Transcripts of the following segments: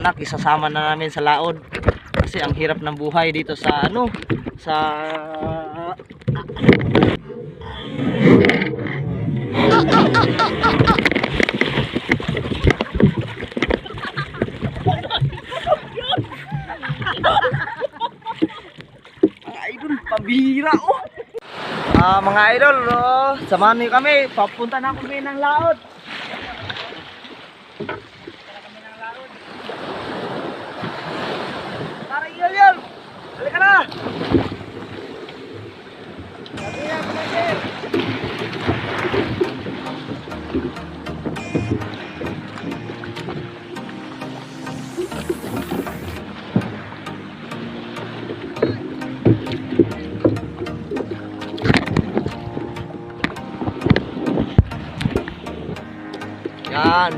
Anak, isasama na namin sa laod kasi ang hirap ng buhay dito sa sa mga idol, pambihira mga idol, samahan niyo kami, papunta na kami ng laod. Yol, halika na. Yan.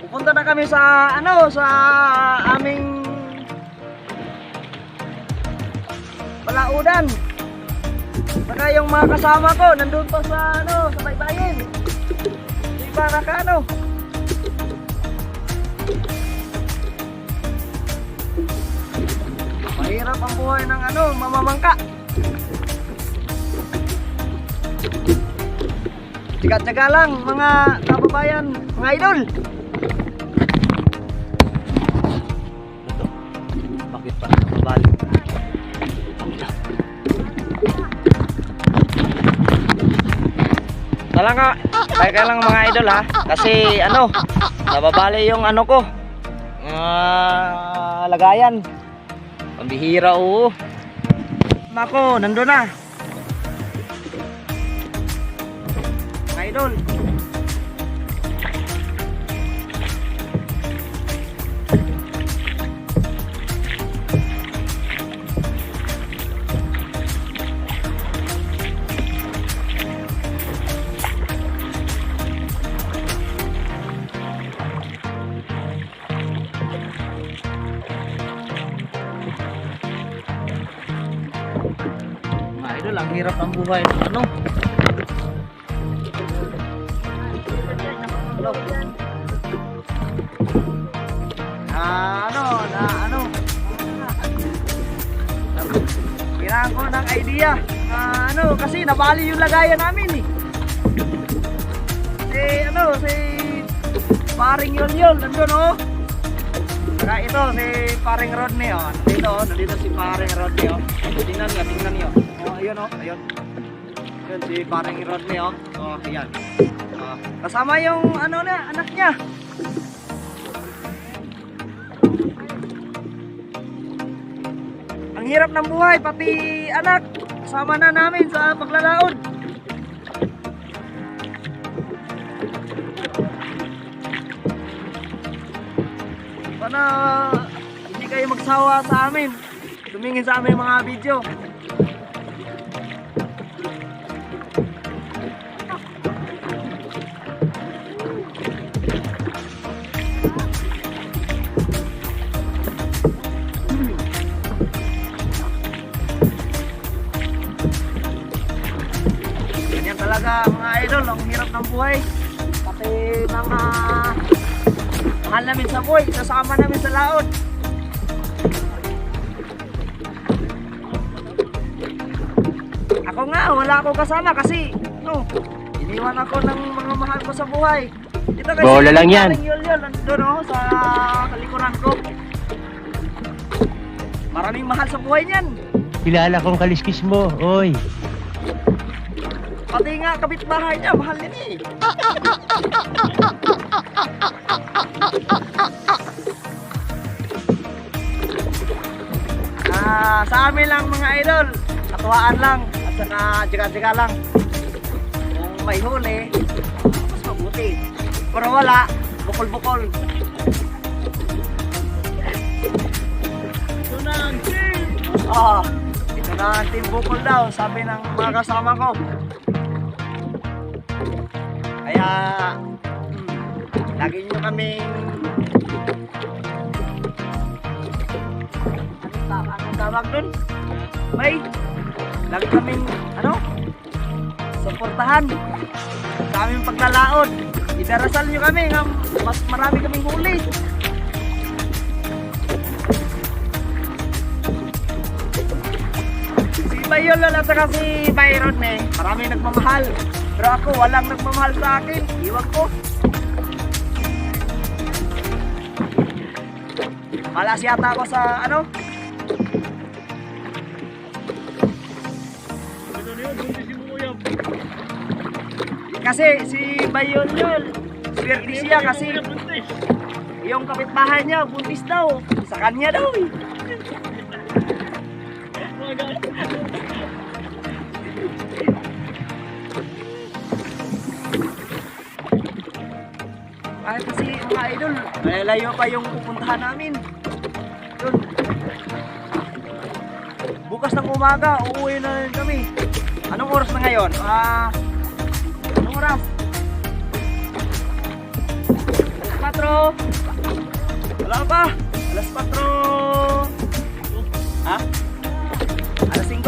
Pupunta na kami sa sa aming palaudan. Saka yung mga kasama ko nandun pa sa sa baybayin. Di ba mahirap ang buhay ng mamamangka. Tiga-tiga lang mga kababayan, mga idol. Bakit pa nakabalik? Kaya lang mga idol ha, kasi nababali yung ko, lagayan. Pambihira Nako, nandun na. Mga idol. Mga idol, ang hirap ng buhay ng kailangan ko ng idea kasi nabali yung lagayan namin si paring Yol nandun saka ito si paring Rodney nandito si paring Rodney tingnan nyo ayun ayun si paring Rodney ayan kasama yung anak niya. Ang hirap ng buhay, pati anak kasama na namin sa paglalaod. Sana hindi kayo magsawa sa amin, tumingin sa aming mga video. Talaga mga idol, ang hirap ng buhay. Pati mga mahal namin sa buhay, isasama namin sa laod. Ako nga, wala akong kasama kasi iniwan ako ng mga mahal ko sa buhay. Ito kasi bola lang yan. Yol, nandun sa kalikuran ko. Maraming mahal sa buhay niyan. Kilala kong kaliskis mo, oy. Pati nga kapitbahay niya, mahal niya sa amin lang mga idol, katuwaan lang at saka tsika-tsika lang. Kung may huli, mas mabuti. Pero wala, bukol-bukol. Ito na ang team! Ito na ang team bukol daw, sabi ng mga kasama ko. Kaya lagi nyo kaming anong tawag dun? may lagi kaming suportahan sa aming paglalaod. Idarasal nyo kami nga mas marami kaming huli. Si Bayol at saka si Byron marami nagmamahal. Pero ako walang nagmamahal sa akin. Iwan ko. Malas yata ako sa kasi si Bayon yun, swerte siya kasi yung kapitbahay niya, buntis daw. Sa kanya daw eh. Ay kasi mga idol, layo pa yung pupuntahan namin. Yun. Bukas ng umaga, uuwi na rin kami. Anong oras na ngayon? Anong oras? Alas 4. Wala pa. Alas 4. Ha? Alas 5.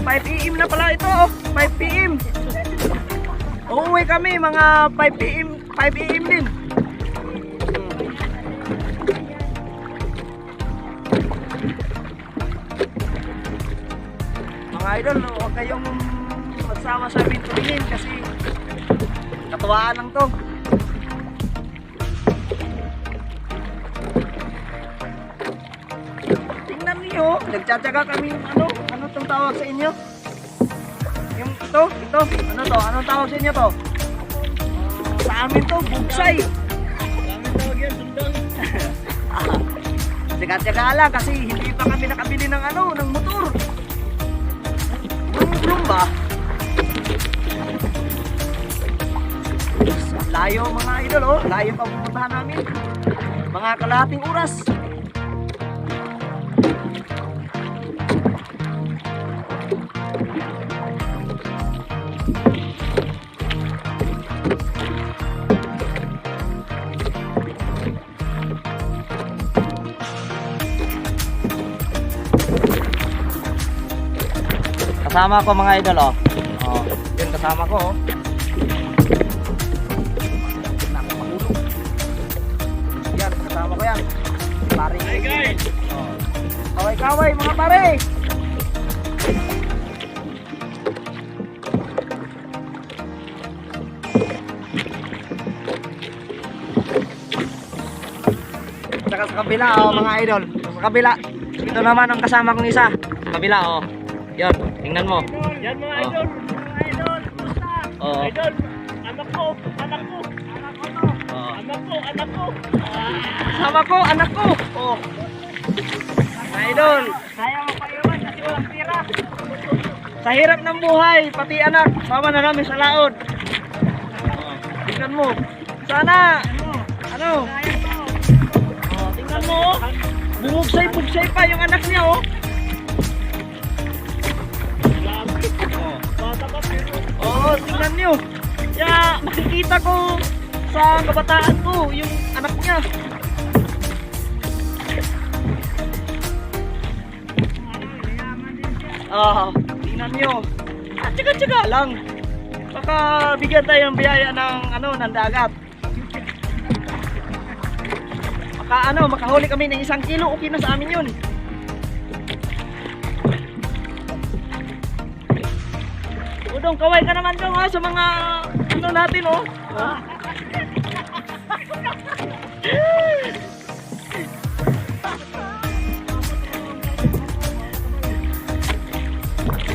5 PM na pala ito. 5 PM. Uuwi kami mga 5 PM. 5 AM din. Mga idol, huwag kayong magsama sa pintunin kasi katuwaan lang to. Tingnan niyo, nagtsatsaga kami ano tong tawag sa inyo? Yung ito, ano to? Anong tawag sa inyo to? Sa amin to, bugsay. Sa amin tawag yan, sundang. Tsaga-tsaga lang kasi hindi pa kami nakabili ng ng motor. Brum ba? Layo mga idol layo pa pupuntahan namin. Mga kalahating oras. Kasama ko mga idol yun kasama ko yan kasama ko yan pare. Hi guys. Kaway mga pare. Saka sa kabila mga idol, sa kabila ito naman ang kasama kong isa sa kabila yan, tingnan mo. Yan mga idol, mga idol, kumusta? Idol, anak ko to. Anak ko. Sama ko, anak ko. Mga idol, kaya mo pa iwan kasi walang pira. Sa hirap ng buhay, pati anak, sama na namin sa laod. Tingnan mo. Sana, tingnan mo, bumugsay pa yung anak niya tingnan nyo. Kaya makikita ko sa kabataan ko yung anak niya. Tingnan nyo. At tsaga-tsaga lang. Baka bigyan tayo ng biyaya ng dagat. Baka makahuli kami ng 1 kilo, okay na sa amin yun. Udong, kaway ka naman dong sa mga natin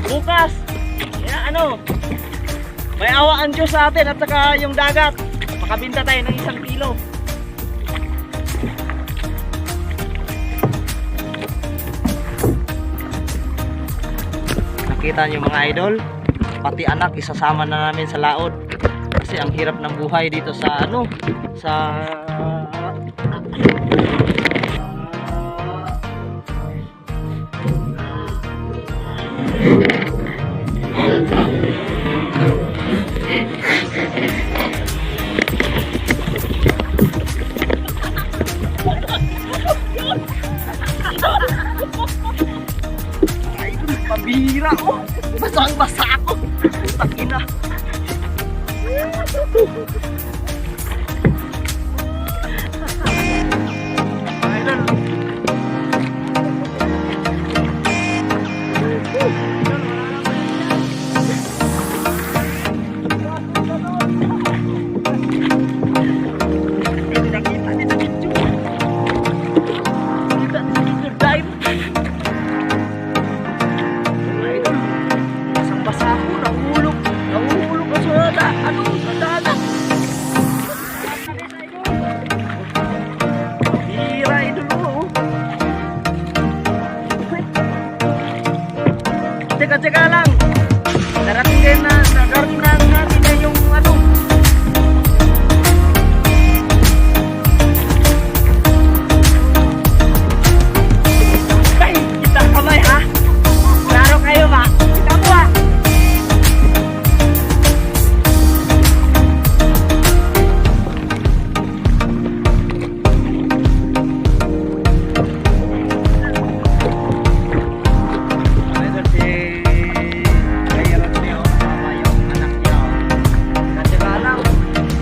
bukas may awa ang Diyos sa atin at saka yung dagat, makabinta tayo ng 1 kilo. Nakita niyo mga idol, pati anak isasama na namin sa laod kasi ang hirap ng buhay dito sa Pabihira oh. Basang-basa ako. Takina. Idol. Hindi nakita ni na video. Kita ni video dive. Idol. Basang-basa ako. Nahulog. Nahulog ako sa sa dagat. Bihira idol oh. Teka lang. Darating din na nagarating na natin na yung ano. Ay, kita kamay ha. Klaro kayo ba? Kita mo ha. Idol si Mayroon niyo, mama yung anak niyo. Kasi lang,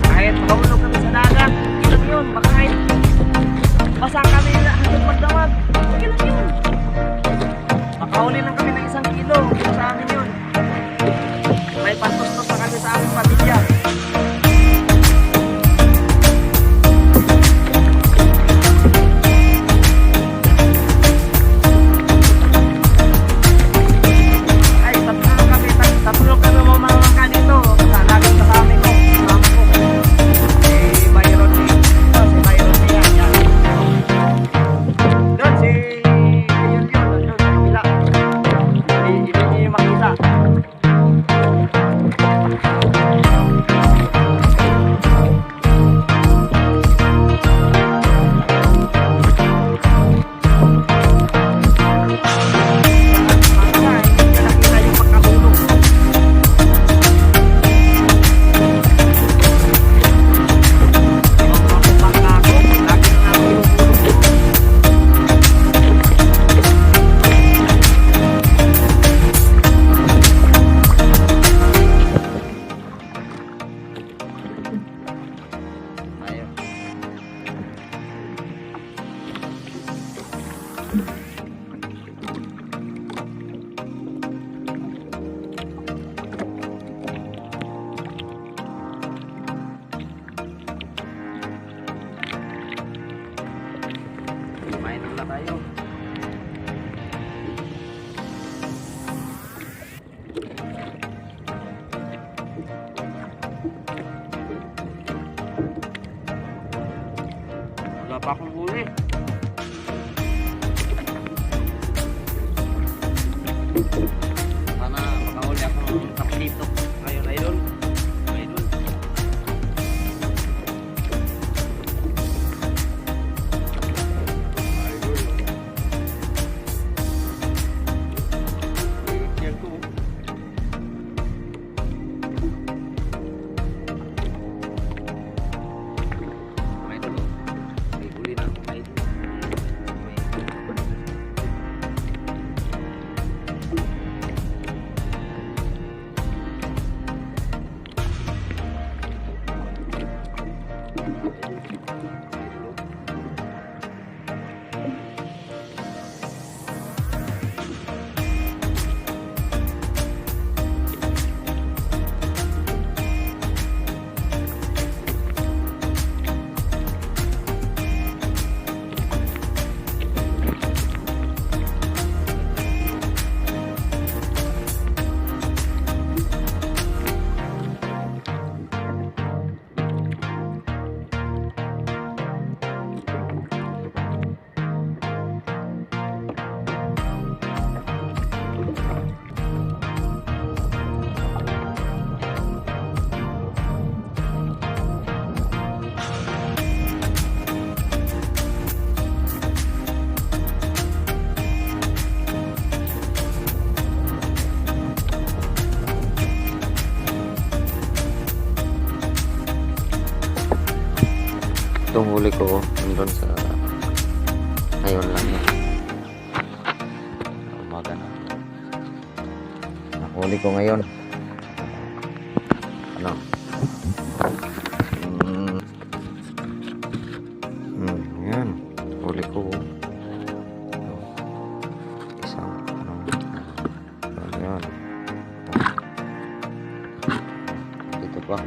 kahit makahulog kami sa dagat, okay lang yun. Baka kahit basa kami hanggang magdamag, okay lang yun. Makahuli lang kami ng 1 kilo, sa amin yun. May pantustos na kami sa aming pamilya. Ay, tatlo kami mamamangka dito. Laging kasama ko, mama ko. Si Mayroon niya. Si Mayroon niya. Yan. Doon si yun. Doon sa kabila. Hindi niyo makita. Nakita yung pagkahulog. Kumain na tayo. Wala pa akong huli. Sana makahuli akong taklito. Ngayon, idol. Idol. Yan ko. Idol. May huli na akong idol. Itong huli ko nandun sa ngayon lang yan. Umaga na. huli ko ngayon. Ano? Yan. Huli ko. Ito. Isang, yan. Dito pa.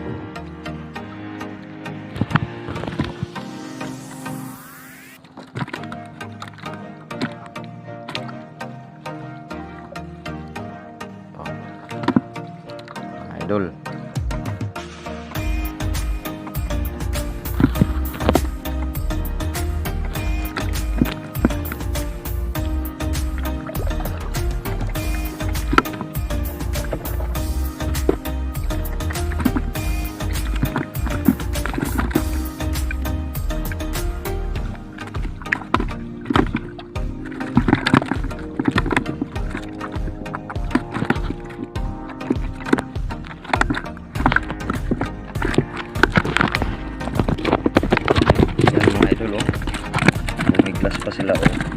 Idol. Yan mga idol, oh. Bumiglas pa sila, oh.